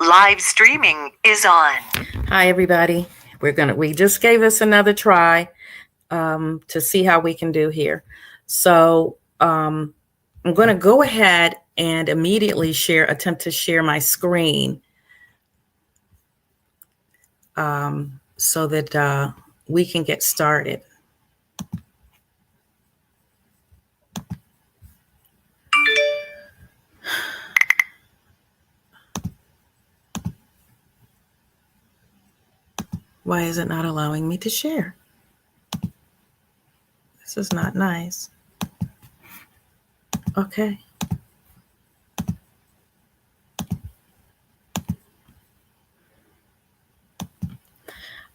Live streaming is on. Hi, everybody. We just gave this another try to see how we can do here. So I'm going to go ahead and immediately attempt to share my screen so that we can get started. Why is it not allowing me to share? This is not nice. Okay.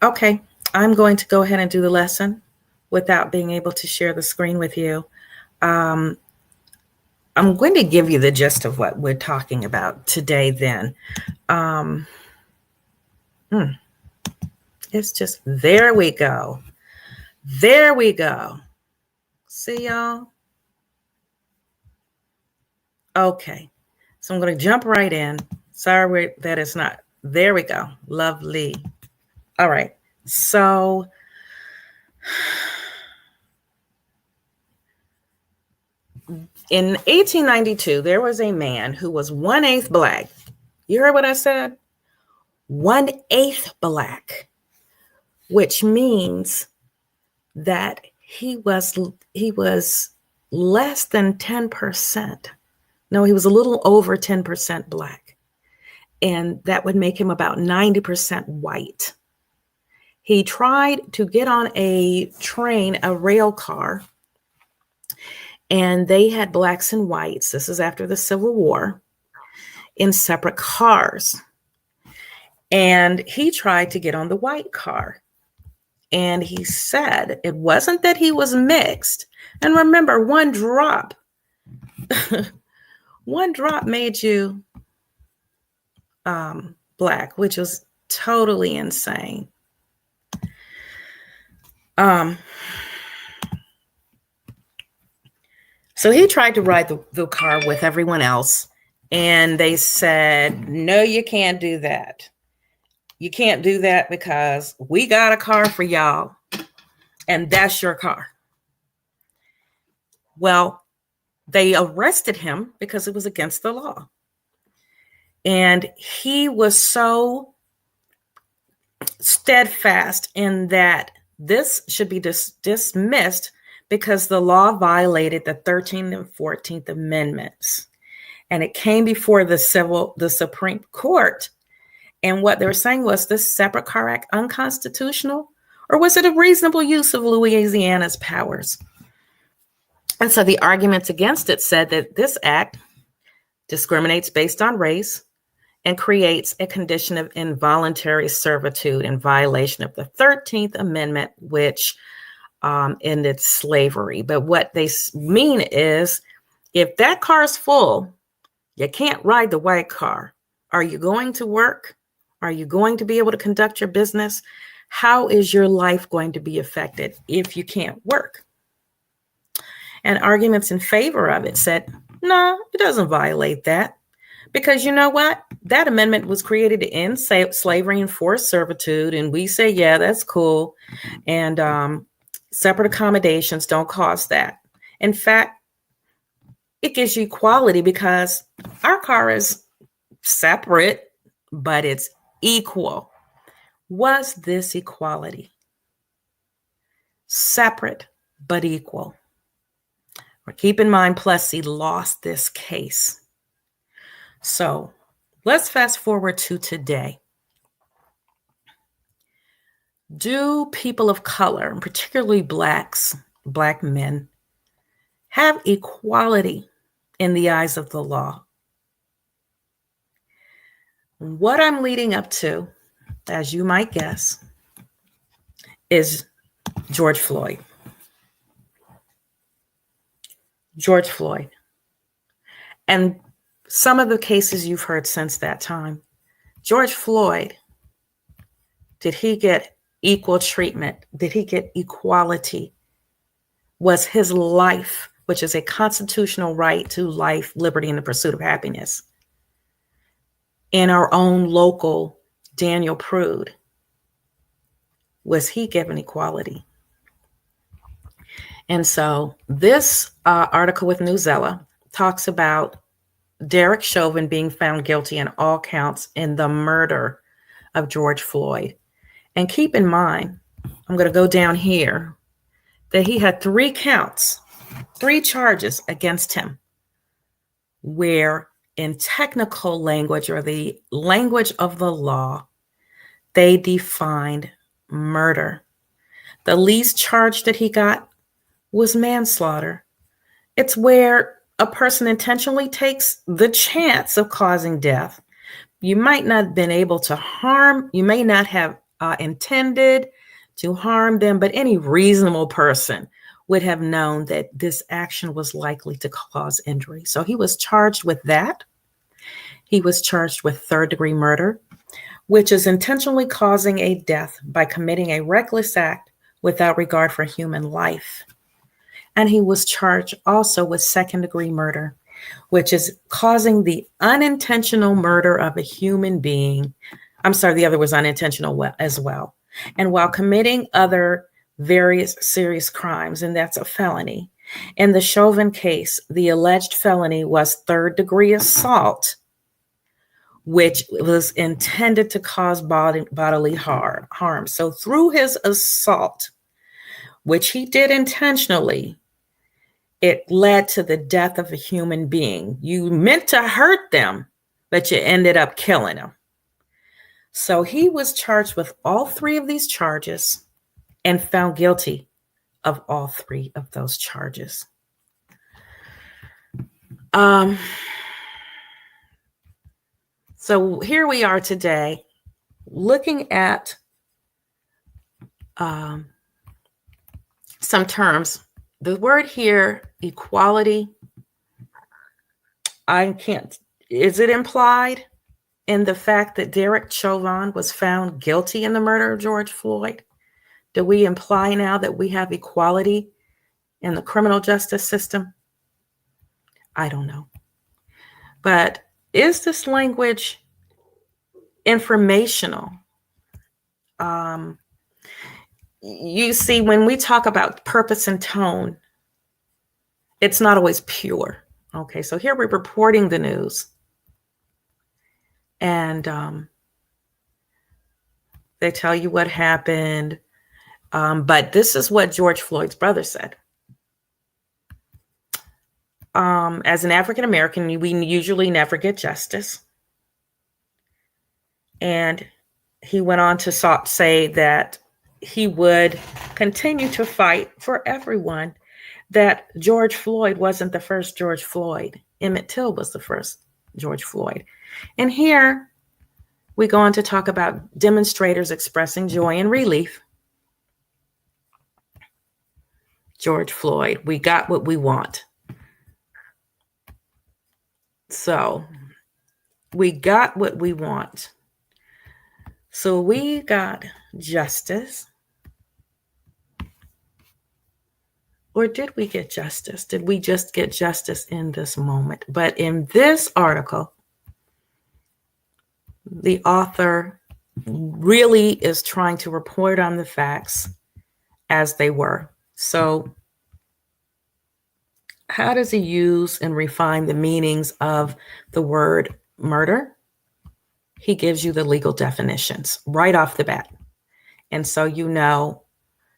Okay, I'm going to go ahead and do the lesson without being able to share the screen with you. I'm going to give you the gist of what we're talking about today then. It's just, there we go. There we go. See y'all? Okay, so I'm going to jump right in. Sorry that it's not. There we go. Lovely. All right, so in 1892, there was a man who was 1/8 Black. You heard what I said? 1/8 Black, which means that he was less than 10%. No, he was a little over 10% Black. And that would make him about 90% white. He tried to get on a train, a rail car, and they had Blacks and whites. This is after the Civil War, in separate cars. And he tried to get on the white car. And he said it wasn't that he was mixed. And remember, one drop made you Black, which was totally insane. So he tried to ride the car with everyone else. And they said, no, you can't do that. You can't do that because we got a car for y'all, and that's your car. Well, they arrested him because it was against the law. And he was so steadfast in that this should be dismissed because the law violated the 13th and 14th Amendments. And it came before the Supreme Court. And what they were saying was this separate car act unconstitutional, or was it a reasonable use of Louisiana's powers? And so the arguments against it said that this act discriminates based on race and creates a condition of involuntary servitude in violation of the 13th Amendment, which ended slavery. But what they mean is, if that car is full, you can't ride the white car. Are you going to work? Are you going to be able to conduct your business? How is your life going to be affected if you can't work? And arguments in favor of it said, no, it doesn't violate that. Because you know what? That amendment was created to end slavery and forced servitude. And we say, yeah, that's cool. And separate accommodations don't cause that. In fact, it gives you equality because our car is separate, but it's equal. Was this equality? Separate, but equal. Keep in mind, Plessy lost this case. So let's fast forward to today. Do people of color, and particularly Black men, have equality in the eyes of the law? What I'm leading up to, as you might guess, is George Floyd. George Floyd. And some of the cases you've heard since that time. George Floyd, did he get equal treatment? Did he get equality? Was his life, which is a constitutional right to life, liberty, and the pursuit of happiness, in our own local Daniel Prude, was he given equality? And so this article with Newsella talks about Derek Chauvin being found guilty in all counts in the murder of George Floyd. And keep in mind, I'm going to go down here, that he had 3 counts, 3 charges against him, where in technical language, or the language of the law, they defined murder. The least charge that he got was manslaughter. It's where a person intentionally takes the chance of causing death. You might not have been able to harm, you may not have intended to harm them, but any reasonable person would have known that this action was likely to cause injury. So he was charged with that. He was charged with 3rd-degree murder, which is intentionally causing a death by committing a reckless act without regard for human life. And he was charged also with 2nd-degree murder, which is causing the unintentional murder of a human being. I'm sorry, the other was unintentional as well. And while committing other various serious crimes, and that's a felony. In the Chauvin case, the alleged felony was 3rd-degree assault, which was intended to cause bodily harm. So through his assault, which he did intentionally, it led to the death of a human being. You meant to hurt them, but you ended up killing them. So he was charged with all 3 of these charges and found guilty of all 3 of those charges. So here we are today looking at some terms. The word here, equality, is it implied in the fact that Derek Chauvin was found guilty in the murder of George Floyd? Do we imply now that we have equality in the criminal justice system? I don't know. But is this language informational? You see, when we talk about purpose and tone, it's not always pure. Okay, so here we're reporting the news. And they tell you what happened. But this is what George Floyd's brother said. As an African American, we usually never get justice. And he went on to say that he would continue to fight for everyone, that George Floyd wasn't the first George Floyd. Emmett Till was the first George Floyd. And here we go on to talk about demonstrators expressing joy and relief. George Floyd, we got what we want. So we got what we want. So we got justice. Or did we get justice? Did we just get justice in this moment? But in this article, the author really is trying to report on the facts as they were. So how does he use and refine the meanings of the word murder? He gives you the legal definitions right off the bat. And so you know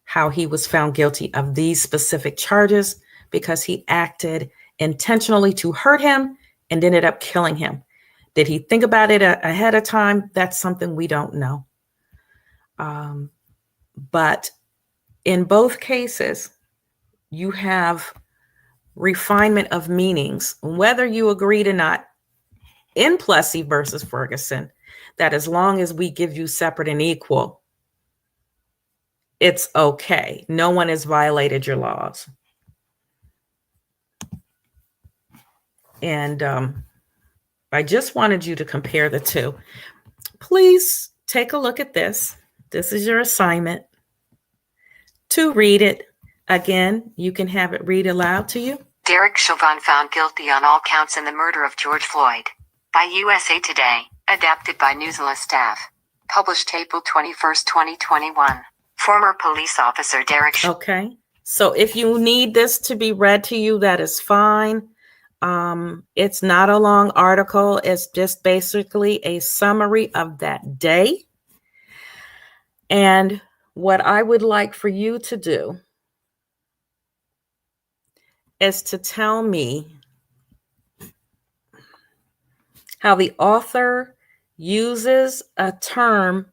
how he was found guilty of these specific charges because he acted intentionally to hurt him and ended up killing him. Did he think about it ahead of time? That's something we don't know. But in both cases, you have refinement of meanings, whether you agreed or not, in Plessy versus Ferguson, that as long as we give you separate and equal, it's okay. No one has violated your laws. And I just wanted you to compare the two. Please take a look at this. This is your assignment to read it. Again, you can have it read aloud to you. Derek Chauvin found guilty on all counts in the murder of George Floyd. By USA Today. Adapted by Newsela staff. Published April 21st, 2021. Former police officer Derek Okay. So if you need this to be read to you, that is fine. It's not a long article. It's just basically a summary of that day. And what I would like for you to do is to tell me how the author uses a term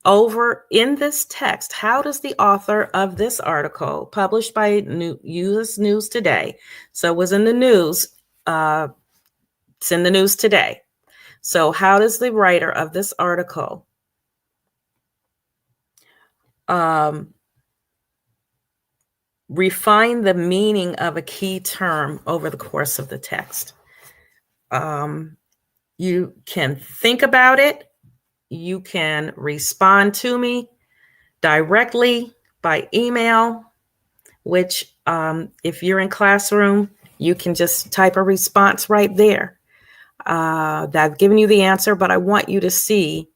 over in this text. How does the author of this article, published by U.S. News Today, so it was in the news, it's in the news today. So how does the writer of this article refine the meaning of a key term over the course of the text? You can think about it. You can respond to me directly by email, which if you're in Classroom, you can just type a response right there. I've given you the answer, but I want you to see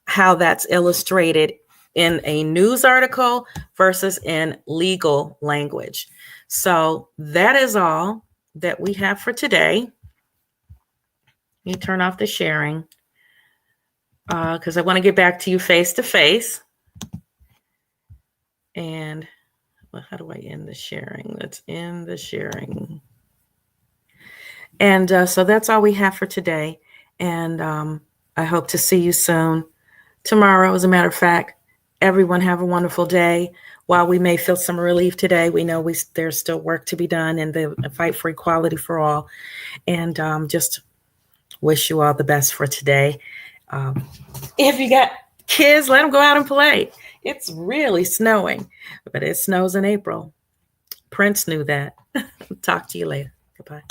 how that's illustrated in a news article versus in legal language. So that is all that we have for today. Let me turn off the sharing because I want to get back to you face to face. And well, how do I end the sharing? Let's end the sharing. And so that's all we have for today. And I hope to see you soon. Tomorrow, as a matter of fact. Everyone have a wonderful day. While we may feel some relief today, we know there's still work to be done in the fight for equality for all. And just wish you all the best for today. If you got kids, let them go out and play. It's really snowing, but it snows in April. Prince knew that. Talk to you later. Goodbye.